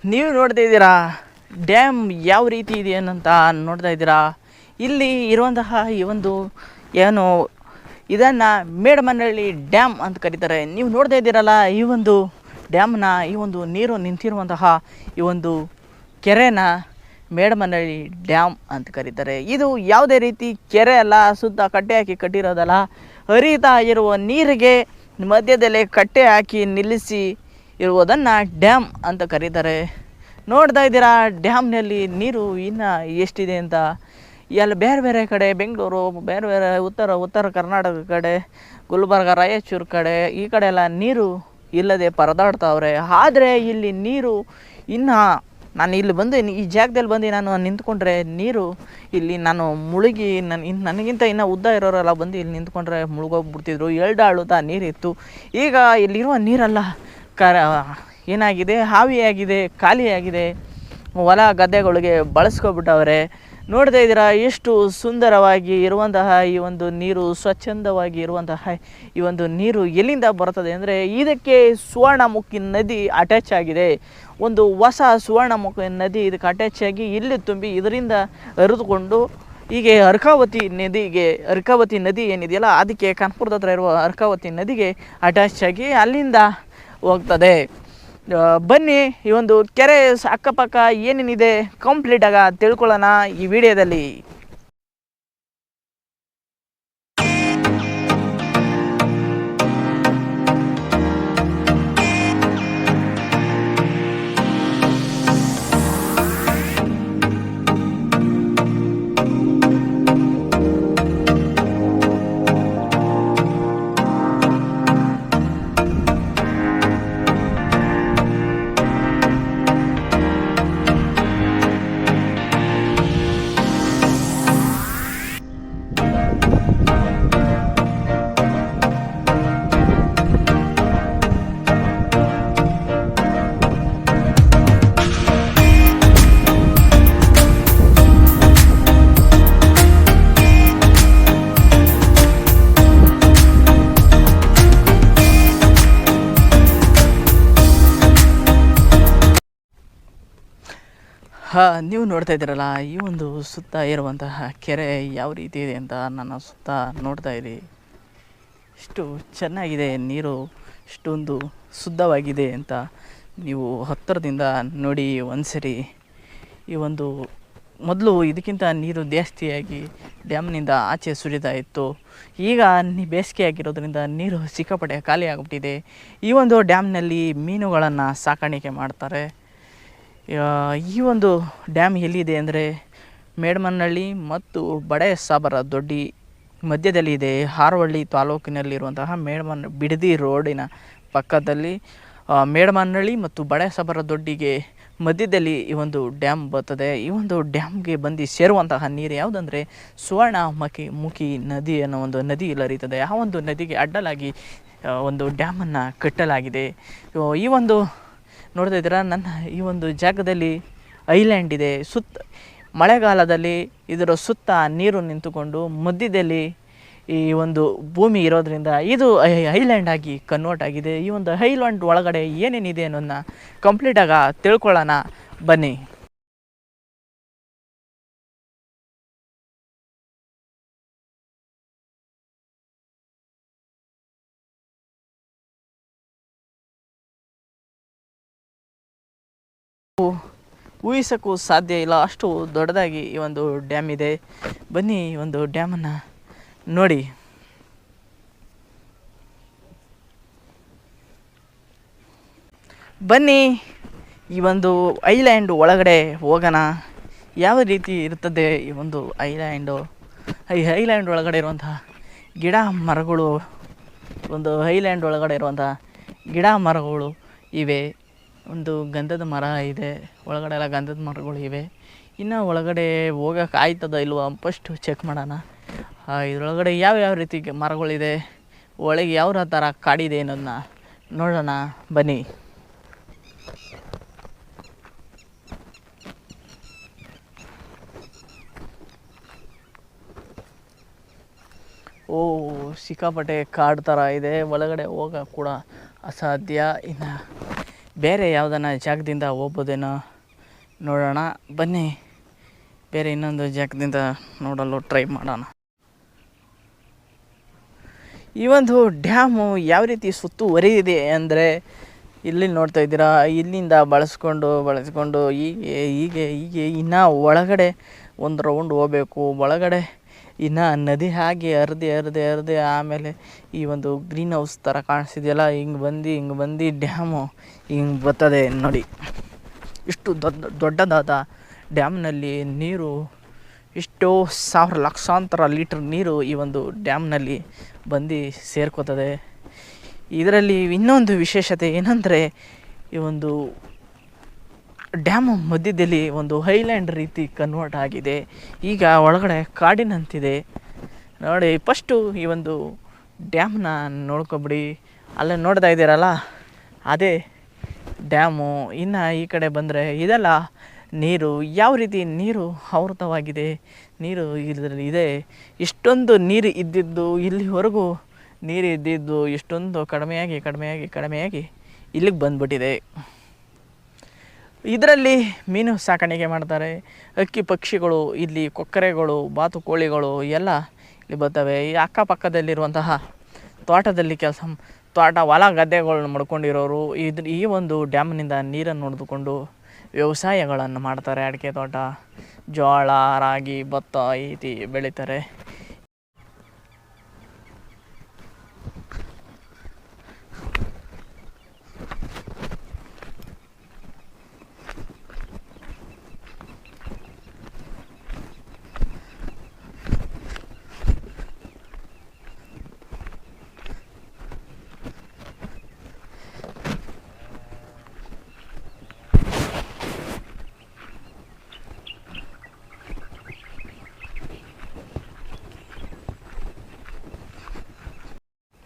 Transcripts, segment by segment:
ನೀವು ನೋಡ್ತಾ ಇದ್ದೀರಾ ಡ್ಯಾಮ್ ಯಾವ ರೀತಿ ಇದೆ ಅಂತ ನೋಡ್ತಾ ಇದ್ದೀರಾ. ಇಲ್ಲಿ ಇರುವಂತಹ ಈ ಒಂದು ಏನು ಇದನ್ನು ಮೇಡಮನಹಳ್ಳಿ ಡ್ಯಾಮ್ ಅಂತ ಕರೀತಾರೆ. ನೀವು ನೋಡ್ತಾ ಇದ್ದೀರಲ್ಲ ಈ ಒಂದು ಡ್ಯಾಮ್ನ, ಈ ಒಂದು ನೀರು ನಿಂತಿರುವಂತಹ ಈ ಒಂದು ಕೆರೆನ ಮೇಡಮನಹಳ್ಳಿ ಡ್ಯಾಮ್ ಅಂತ ಕರೀತಾರೆ. ಇದು ಯಾವುದೇ ರೀತಿ ಕೆರೆ ಅಲ್ಲ, ಸುತ್ತ ಕಟ್ಟೆ ಹಾಕಿ ಕಟ್ಟಿರೋದಲ್ಲ. ಹರಿತಾ ಇರುವ ನೀರಿಗೆ ಮಧ್ಯದಲ್ಲೇ ಕಟ್ಟೆ ಹಾಕಿ ನಿಲ್ಲಿಸಿ ಇರುವುದನ್ನು ಡ್ಯಾಮ್ ಅಂತ ಕರೀತಾರೆ. ನೋಡ್ತಾ ಇದ್ದೀರಾ ಡ್ಯಾಮ್ನಲ್ಲಿ ನೀರು ಇನ್ನು ಎಷ್ಟಿದೆ ಅಂತ. ಎಲ್ಲ ಬೇರೆ ಬೇರೆ ಕಡೆ ಬೆಂಗಳೂರು, ಬೇರೆ ಬೇರೆ ಉತ್ತರ ಕರ್ನಾಟಕ ಕಡೆ, ಗುಲ್ಬರ್ಗ, ರಾಯಚೂರು ಕಡೆ, ಈ ಕಡೆ ಎಲ್ಲ ನೀರು ಇಲ್ಲದೆ ಪರದಾಡ್ತಾವ್ರೆ. ಆದರೆ ಇಲ್ಲಿ ನೀರು ಇನ್ನು ನಾನು ಇಲ್ಲಿ ಬಂದು ಈ ಜಾಗದಲ್ಲಿ ಬಂದು ನಾನು ನಿಂತ್ಕೊಂಡ್ರೆ ನೀರು ಇಲ್ಲಿ ನಾನು ಮುಳುಗಿ ನನಗಿಂತ ಇನ್ನೂ ಉದ್ದ ಇರೋರೆಲ್ಲ ಬಂದು ಇಲ್ಲಿ ನಿಂತ್ಕೊಂಡ್ರೆ ಮುಳುಗೋಗ್ಬಿಡ್ತಿದ್ರು. ಎಳ್ದಾಳುತ್ತಾ ನೀರಿತ್ತು. ಈಗ ಇಲ್ಲಿರುವ ನೀರೆಲ್ಲ ಏನಾಗಿದೆ, ಹಾವಿಯಾಗಿದೆ, ಖಾಲಿಯಾಗಿದೆ. ಹೊಲ ಗದ್ದೆಗಳಿಗೆ ಬಳಸ್ಕೊಬಿಟ್ಟವ್ರೆ. ನೋಡ್ತಾ ಇದ್ದೀರಾ ಎಷ್ಟು ಸುಂದರವಾಗಿ ಇರುವಂತಹ ಈ ಒಂದು ನೀರು, ಸ್ವಚ್ಛಂದವಾಗಿ ಇರುವಂತಹ ಈ ಒಂದು ನೀರು ಎಲ್ಲಿಂದ ಬರ್ತದೆ ಅಂದರೆ ಇದಕ್ಕೆ ಸುವರ್ಣಮುಖಿ ನದಿ ಅಟ್ಯಾಚ್ ಆಗಿದೆ. ಒಂದು ಹೊಸ ಸುವರ್ಣಮುಖಿ ನದಿ ಇದಕ್ಕೆ ಅಟ್ಯಾಚ್ ಆಗಿ ಇಲ್ಲಿ ತುಂಬಿ ಇದರಿಂದ ಹರಿದುಕೊಂಡು ಹೀಗೆ ಅರ್ಕಾವತಿ ನದಿ ಏನಿದೆಯಲ್ಲ ಅದಕ್ಕೆ ಕಾನ್ಪುರದ ಹತ್ರ ಇರುವ ಅರ್ಕಾವತಿ ನದಿಗೆ ಅಟ್ಯಾಚ್ ಆಗಿ ಅಲ್ಲಿಂದ ಹೋಗ್ತದೆ. ಬನ್ನಿ ಈ ಒಂದು ಕೆರೆ ಅಕ್ಕಪಕ್ಕ ಏನೇನಿದೆ ಕಂಪ್ಲೀಟಾಗಿ ತಿಳ್ಕೊಳ್ಳೋಣ ಈ ವಿಡಿಯೋದಲ್ಲಿ. ನೀವು ನೋಡ್ತಾ ಇದ್ದೀರಲ್ಲ ಈ ಒಂದು ಸುತ್ತ ಇರುವಂತಹ ಕೆರೆ ಯಾವ ರೀತಿ ಇದೆ ಅಂತ ನನ್ನ ಸುತ್ತ ನೋಡ್ತಾ ಇರಿ. ಎಷ್ಟು ಚೆನ್ನಾಗಿದೆ ನೀರು, ಇಷ್ಟೊಂದು ಶುದ್ಧವಾಗಿದೆ ಅಂತ ನೀವು ಹತ್ತಿರದಿಂದ ನೋಡಿ ಒಂದ್ಸರಿ. ಈ ಒಂದು ಮೊದಲು ಇದಕ್ಕಿಂತ ನೀರು ಜಾಸ್ತಿಯಾಗಿ ಡ್ಯಾಮ್ನಿಂದ ಆಚೆ ಸುರಿತಾ ಇತ್ತು. ಈಗ ಬೇಸಿಗೆ ಆಗಿರೋದ್ರಿಂದ ನೀರು ಸಿಕ್ಕಾಪಟ್ಟೆ ಖಾಲಿ ಆಗಿಬಿಟ್ಟಿದೆ. ಈ ಒಂದು ಡ್ಯಾಮ್ನಲ್ಲಿ ಮೀನುಗಳನ್ನು ಸಾಕಾಣಿಕೆ ಮಾಡ್ತಾರೆ. ಈ ಒಂದು ಡ್ಯಾಮ್ ಎಲ್ಲಿದೆ ಅಂದರೆ ಮೇಡಮನಹಳ್ಳಿ ಮತ್ತು ಬಡೆಸಾಬರ ದೊಡ್ಡಿ ಮಧ್ಯದಲ್ಲಿ ಇದೆ. ಹಾರೋಹಳ್ಳಿ ತಾಲೂಕಿನಲ್ಲಿರುವಂತಹ ಬಿಡದಿ ರೋಡಿನ ಪಕ್ಕದಲ್ಲಿ ಮೇಡಮನಹಳ್ಳಿ ಮತ್ತು ಬಡೆಸಾಬರ ದೊಡ್ಡಿಗೆ ಮಧ್ಯದಲ್ಲಿ ಈ ಒಂದು ಡ್ಯಾಮ್ ಬರ್ತದೆ. ಈ ಒಂದು ಡ್ಯಾಮ್ಗೆ ಬಂದು ಸೇರುವಂತಹ ನೀರು ಯಾವುದಂದರೆ ಸುವರ್ಣಮುಖಿ ನದಿ ಅನ್ನೋ ಒಂದು ನದಿ ಹರಿಯುತ್ತದೆ. ಆ ಒಂದು ನದಿಗೆ ಅಡ್ಡಲಾಗಿ ಒಂದು ಡ್ಯಾಮನ್ನು ಕಟ್ಟಲಾಗಿದೆ. ಈ ಒಂದು ನೋಡ್ತಾ ಇದ್ದೀರಾ ಈ ಒಂದು ಜಾಗದಲ್ಲಿ ಐಲ್ಯಾಂಡ್ ಇದೆ. ಮಳೆಗಾಲದಲ್ಲಿ ಇದರ ಸುತ್ತ ನೀರು ನಿಂತುಕೊಂಡು ಮಧ್ಯದಲ್ಲಿ ಈ ಒಂದು ಭೂಮಿ ಇರೋದ್ರಿಂದ ಇದು ಐಲ್ಯಾಂಡ್ ಆಗಿ ಕನ್ವರ್ಟ್ ಆಗಿದೆ. ಈ ಒಂದು ಐಲ್ಯಾಂಡ್ ಒಳಗಡೆ ಏನೇನಿದೆ ಅನ್ನೋದನ್ನ ಕಂಪ್ಲೀಟಾಗಿ ತಿಳ್ಕೊಳ್ಳೋಣ ಬನ್ನಿ. ಊಹಿಸೋಕ್ಕೂ ಸಾಧ್ಯ ಇಲ್ಲ, ಅಷ್ಟು ದೊಡ್ಡದಾಗಿ ಈ ಒಂದು ಡ್ಯಾಮ್ ಇದೆ. ಬನ್ನಿ ಈ ಒಂದು ಡ್ಯಾಮನ್ನು ನೋಡಿ. ಬನ್ನಿ ಈ ಒಂದು ಐಲ್ಯಾಂಡ್ ಒಳಗಡೆ ಹೋಗೋಣ. ಯಾವ ರೀತಿ ಇರ್ತದೆ ಈ ಒಂದು ಐಲ್ಯಾಂಡು. ಈ ಐಲ್ಯಾಂಡ್ ಒಳಗಡೆ ಇರುವಂತಹ ಗಿಡ ಮರಗಳು, ಒಂದು ಐಲ್ಯಾಂಡ್ ಒಳಗಡೆ ಇರುವಂತಹ ಗಿಡ ಮರಗಳು ಇವೆ. ಒಂದು ಗಂಧದ ಮರ ಇದೆ, ಒಳಗಡೆ ಎಲ್ಲ ಗಂಧದ ಮರಗಳು ಇವೆ. ಇನ್ನು ಒಳಗಡೆ ಹೋಗೋಕೆ ಆಯ್ತದ ಇಲ್ವ ಫಸ್ಟು ಚೆಕ್ ಮಾಡೋಣ. ಇದರೊಳಗಡೆ ಯಾವ ರೀತಿ ಮರಗಳಿದೆ, ಒಳಗೆ ಯಾವ ಥರ ಕಾಡಿದೆ ಅನ್ನೋದನ್ನ ನೋಡೋಣ ಬನ್ನಿ. ಸಿಕ್ಕಾಪಟ್ಟೆ ಕಾಡು ಥರ ಇದೆ, ಒಳಗಡೆ ಹೋಗೋಕೆ ಕೂಡ ಅಸಾಧ್ಯ. ಇನ್ನು ಬೇರೆ ಯಾವುದನ್ನ ಜಾಗದಿಂದ ಹೋಗ್ಬೋದೇನೋ ನೋಡೋಣ ಬನ್ನಿ. ಬೇರೆ ಇನ್ನೊಂದು ಜಾಗದಿಂದ ನೋಡಲು ಟ್ರೈ ಮಾಡೋಣ. ಈ ಒಂದು ಡ್ಯಾಮು ಯಾವ ರೀತಿ ಸುತ್ತುವರಿದಿದೆ ಅಂದರೆ ಇಲ್ಲಿ ನೋಡ್ತಾ ಇದ್ದೀರಾ, ಇಲ್ಲಿಂದ ಬಳಸ್ಕೊಂಡು ಹೀಗೆ ಇನ್ನೂ ಒಳಗಡೆ ಒಂದು ರೌಂಡ್ ಹೋಗಬೇಕು. ಒಳಗಡೆ ಇನ್ನು ನದಿ ಹಾಗೆ ಹರಿದು ಆಮೇಲೆ ಈ ಒಂದು ಗ್ರೀನ್ ಹೌಸ್ ಥರ ಕಾಣಿಸ್ತಿದೆಯಲ್ಲ, ಹಿಂಗೆ ಬಂದು ಡ್ಯಾಮು ಹಿಂಗೆ ಬರ್ತದೆ ನೋಡಿ. ಇಷ್ಟು ದೊಡ್ಡದಾದ ಡ್ಯಾಮ್ನಲ್ಲಿ ನೀರು ಎಷ್ಟೋ ಲಕ್ಷಾಂತರ ಲೀಟ್ರ್ ನೀರು ಈ ಒಂದು ಡ್ಯಾಮ್ನಲ್ಲಿ ಬಂದು ಸೇರ್ಕೋತದೆ. ಇದರಲ್ಲಿ ಇನ್ನೊಂದು ವಿಶೇಷತೆ ಏನಂದರೆ, ಈ ಒಂದು ಡ್ಯಾಮು ಮಧ್ಯದಲ್ಲಿ ಒಂದು ಐಲ್ಯಾಂಡ್ ರೀತಿ ಕನ್ವರ್ಟ್ ಆಗಿದೆ. ಈಗ ಒಳಗಡೆ ಕಾಡಿನಂತಿದೆ ನೋಡಿ. ಫಸ್ಟು ಈ ಒಂದು ಡ್ಯಾಮ್ನ ನೋಡ್ಕೊಬಿಡಿ. ಅಲ್ಲೇ ನೋಡ್ತಾ ಇದ್ದೀರಲ್ಲ, ಅದೇ ಡ್ಯಾಮು. ಇನ್ನು ಈ ಕಡೆ ಬಂದರೆ ಇದೆಲ್ಲ ನೀರು. ಯಾವ ರೀತಿ ನೀರು ಆವೃತವಾಗಿದೆ, ನೀರು ಇದರಲ್ಲಿ ಇದೆ. ಇಷ್ಟೊಂದು ನೀರು ಇದ್ದಿದ್ದು, ಇಲ್ಲಿವರೆಗೂ ನೀರು ಇದ್ದಿದ್ದು ಇಷ್ಟೊಂದು ಕಡಿಮೆಯಾಗಿ ಇಲ್ಲಿಗೆ ಬಂದ್ಬಿಟ್ಟಿದೆ. ಇದರಲ್ಲಿ ಮೀನು ಸಾಕಾಣಿಕೆ ಮಾಡ್ತಾರೆ. ಹಕ್ಕಿ ಪಕ್ಷಿಗಳು ಇಲ್ಲಿ, ಕೊಕ್ಕರೆಗಳು, ಬಾತುಕೋಳಿಗಳು ಎಲ್ಲ ಇಲ್ಲಿ ಬರ್ತವೆ. ಈ ಅಕ್ಕಪಕ್ಕದಲ್ಲಿರುವಂತಹ ತೋಟದಲ್ಲಿ ಹೊಲ ಗದ್ದೆಗಳನ್ನ ಮಾಡ್ಕೊಂಡಿರೋರು ಈ ಒಂದು ಡ್ಯಾಮ್ನಿಂದ ನೀರನ್ನು ಹೊಡೆದುಕೊಂಡು ವ್ಯವಸಾಯಗಳನ್ನು ಮಾಡ್ತಾರೆ. ಅಡಿಕೆ ತೋಟ, ಜೋಳ, ರಾಗಿ, ಭತ್ತ ಈ ರೀತಿ ಬೆಳೀತಾರೆ.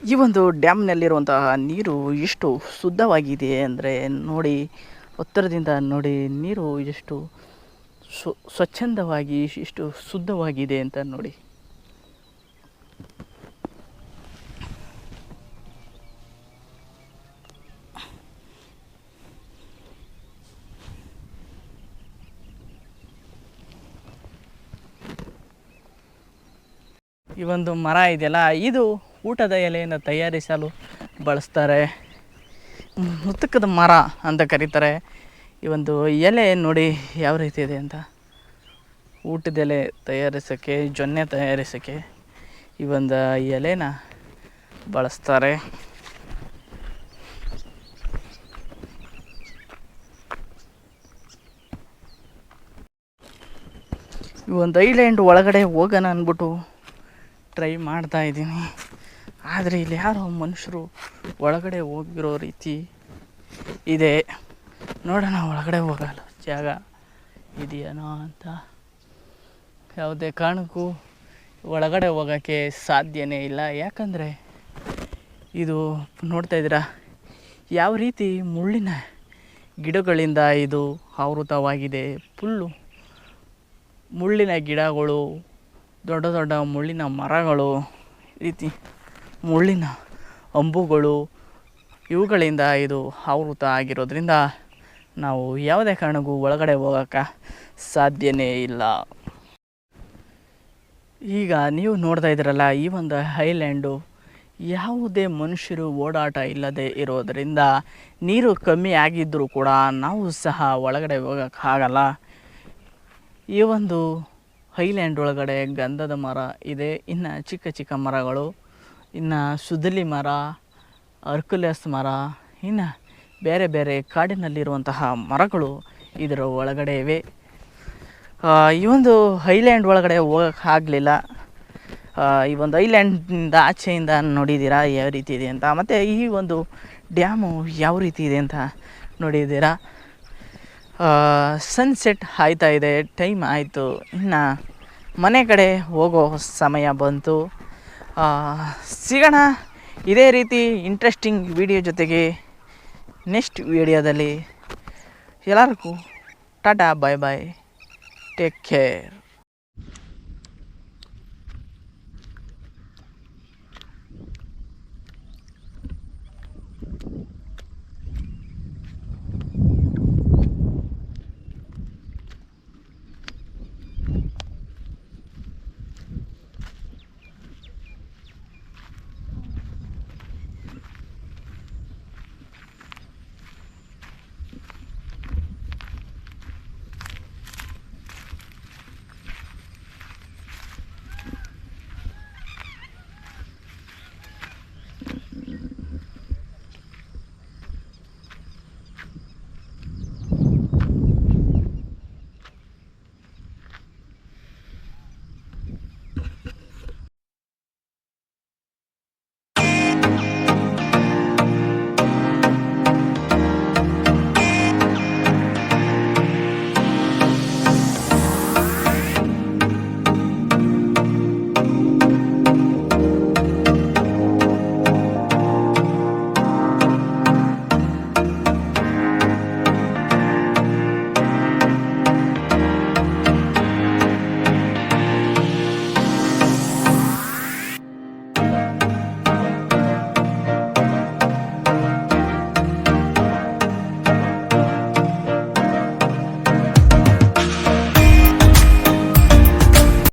ಈ ಒಂದು ಡ್ಯಾಮ್ನಲ್ಲಿರುವಂತಹ ನೀರು ಎಷ್ಟು ಶುದ್ಧವಾಗಿದೆ ಅಂದರೆ ನೋಡಿ, ಹತ್ತಿರದಿಂದ ನೋಡಿ ನೀರು ಎಷ್ಟು ಸ್ವಚ್ಛಂದವಾಗಿ ಎಷ್ಟು ಶುದ್ಧವಾಗಿದೆ ಅಂತ ನೋಡಿ. ಈ ಒಂದು ಮರ ಇದೆಯಲ್ಲ, ಇದು ಊಟದ ಎಲೆಯನ್ನು ತಯಾರಿಸಲು ಬಳಸ್ತಾರೆ. ಮುತ್ತುಕದ ಮರ ಅಂತ ಕರೀತಾರೆ. ಈ ಒಂದು ಎಲೆ ನೋಡಿ ಯಾವ ರೀತಿ ಇದೆ ಅಂತ. ಊಟದ ಎಲೆ ತಯಾರಿಸೋಕ್ಕೆ, ಜೊನ್ನೆ ತಯಾರಿಸೋಕ್ಕೆ ಈ ಒಂದು ಎಲೆನ ಬಳಸ್ತಾರೆ. ಈ ಒಂದು ಐಲ್ಯಾಂಡ್ ಒಳಗಡೆ ಹೋಗೋಣ ಅಂದ್ಬಿಟ್ಟು ಟ್ರೈ ಮಾಡ್ತಾಯಿದ್ದೀನಿ. ಆದರೆ ಇಲ್ಲಿ ಯಾರೋ ಮನುಷ್ಯರು ಒಳಗಡೆ ಹೋಗಿರೋ ರೀತಿ ಇದೆ. ನೋಡೋಣ ಒಳಗಡೆ ಹೋಗಲ್ಲ ಜಾಗ ಇದೆಯೇನೋ ಅಂತ. ಯಾವುದೇ ಕಾರಣಕ್ಕೂ ಒಳಗಡೆ ಹೋಗೋಕ್ಕೆ ಸಾಧ್ಯನೇ ಇಲ್ಲ. ಯಾಕಂದರೆ ಇದು ನೋಡ್ತಾ ಇದ್ದೀರಾ ಯಾವ ರೀತಿ ಮುಳ್ಳಿನ ಗಿಡಗಳಿಂದ ಇದು ಆವೃತವಾಗಿದೆ. ಫುಲ್ಲು ಮುಳ್ಳಿನ ಗಿಡಗಳು, ದೊಡ್ಡ ದೊಡ್ಡ ಮುಳ್ಳಿನ ಮರಗಳು, ರೀತಿ ಮುಳ್ಳಿನ ಅಂಬುಗಳು, ಇವುಗಳಿಂದ ಇದು ಆವೃತ ಆಗಿರೋದ್ರಿಂದ ನಾವು ಯಾವುದೇ ಕಾರಣಕ್ಕೂ ಒಳಗಡೆ ಹೋಗೋಕ್ಕೆ ಸಾಧ್ಯನೇ ಇಲ್ಲ. ಈಗ ನೀವು ನೋಡ್ತಾ ಇದ್ದೀರಲ್ಲ, ಈ ಒಂದು ಐಲ್ಯಾಂಡು ಯಾವುದೇ ಮನುಷ್ಯರು ಓಡಾಟ ಇಲ್ಲದೆ ಇರೋದರಿಂದ ನೀರು ಕಮ್ಮಿ ಆಗಿದ್ದರೂ ಕೂಡ ನಾವು ಸಹ ಒಳಗಡೆ ಹೋಗೋಕ್ಕಾಗಲ್ಲ. ಈ ಒಂದು ಐಲ್ಯಾಂಡ್ ಒಳಗಡೆ ಗಂಧದ ಮರ ಇದೆ. ಇನ್ನು ಚಿಕ್ಕ ಚಿಕ್ಕ ಮರಗಳು, ಇನ್ನು ಸುದಲಿ ಮರ, ಅರ್ಕುಲಸ್ ಮರ, ಇನ್ನು ಬೇರೆ ಬೇರೆ ಕಾಡಿನಲ್ಲಿರುವಂತಹ ಮರಗಳು ಇದರ ಒಳಗಡೆ ಇವೆ. ಈ ಒಂದು ಐಲ್ಯಾಂಡ್ ಒಳಗಡೆ ಹೋಗೋಕ್ಕಾಗಲಿಲ್ಲ. ಈ ಒಂದು ಐಲ್ಯಾಂಡಿಂದ ಆಚೆಯಿಂದ ನೋಡಿದ್ದೀರಾ ಯಾವ ರೀತಿ ಇದೆ ಅಂತ. ಮತ್ತು ಈ ಒಂದು ಡ್ಯಾಮು ಯಾವ ರೀತಿ ಇದೆ ಅಂತ ನೋಡಿದ್ದೀರಾ. ಸನ್ಸೆಟ್ ಆಯ್ತಾ ಇದೆ, ಟೈಮ್ ಆಯಿತು. ಇನ್ನು ಮನೆ ಕಡೆ ಹೋಗೋ ಸಮಯ ಬಂತು. ಸಿಗೋಣ ಇದೇ ರೀತಿ ಇಂಟ್ರೆಸ್ಟಿಂಗ್ ವಿಡಿಯೋ ಜೊತೆಗೆ ನೆಕ್ಸ್ಟ್ ವಿಡಿಯೋದಲ್ಲಿ. ಎಲ್ಲರಿಗೂ ಟಾಟಾ, ಬಾಯ್ ಬಾಯ್, ಟೇಕ್ ಕೇರ್.